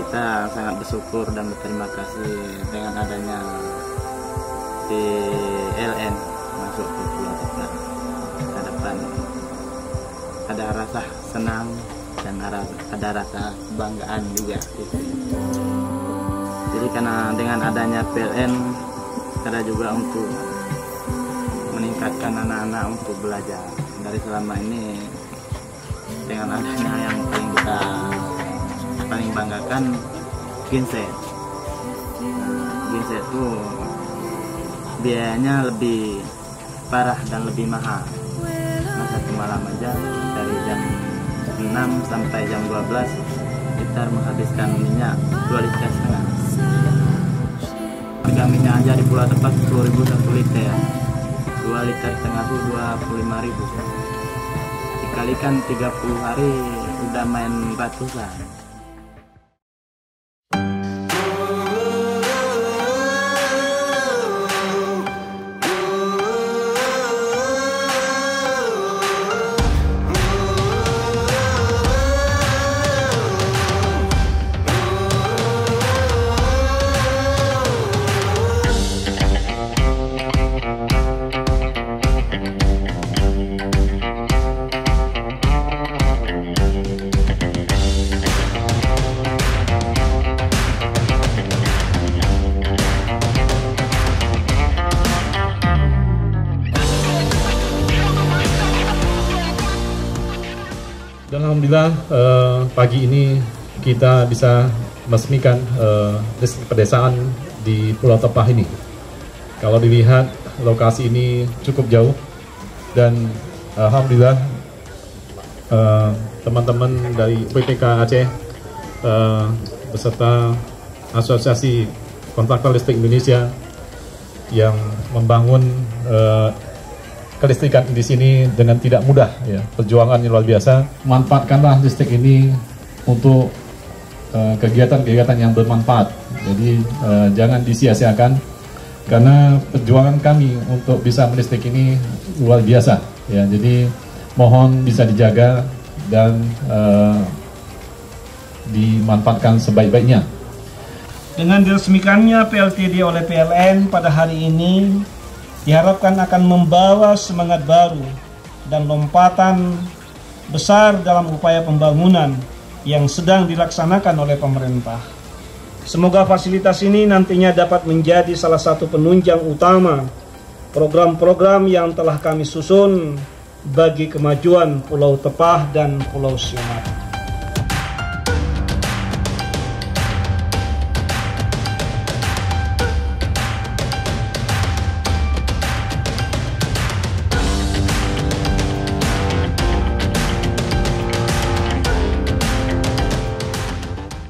kita sangat bersyukur dan berterima kasih dengan adanya PLN masuk ke Pulau Tepat. Ke depan ada rasa senang dan ada rasa kebanggaan juga gitu. Jadi karena dengan adanya PLN ada juga untuk meningkatkan anak-anak untuk belajar. Dari selama ini dengan adanya yang paling banggakan genset. Genset itu biayanya lebih parah dan lebih mahal. Nah, satu malam aja dari jam 6 sampai jam 12 kita menghabiskan minyak 2,5 liter. Harga minyak aja di Pulau Tepat 10.000 1 liter. 2,5 liter itu 25.000. Dikalikan 30 hari udah main ratusan. Dan alhamdulillah pagi ini kita bisa meresmikan listrik pedesaan di Pulau Tepah ini. Kalau dilihat lokasi ini cukup jauh dan alhamdulillah teman-teman dari PPK Aceh beserta Asosiasi Kontraktor Listrik Indonesia yang membangun kelistrikan di sini dengan tidak mudah, ya, perjuangan yang luar biasa. Manfaatkanlah listrik ini untuk kegiatan-kegiatan yang bermanfaat. Jadi jangan disia-siakan karena perjuangan kami untuk bisa melistrik ini luar biasa, ya. Jadi mohon bisa dijaga dan dimanfaatkan sebaik-baiknya. Dengan diresmikannya PLTD oleh PLN pada hari ini, diharapkan akan membawa semangat baru dan lompatan besar dalam upaya pembangunan yang sedang dilaksanakan oleh pemerintah. Semoga fasilitas ini nantinya dapat menjadi salah satu penunjang utama program-program yang telah kami susun bagi kemajuan Pulau Tepah dan Pulau Siomat.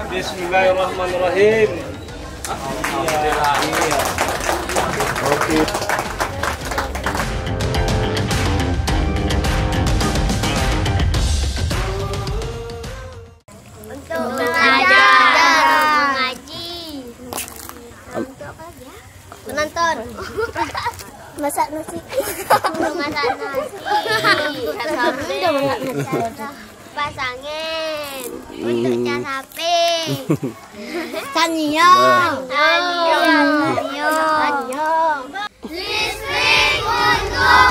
Bismillahirrahmanirrahim. Iya. Oke. Untuk belajar, mengaji, menonton, masak nasi, pasangin, untuk cas HP, Sanyo, listrik untuk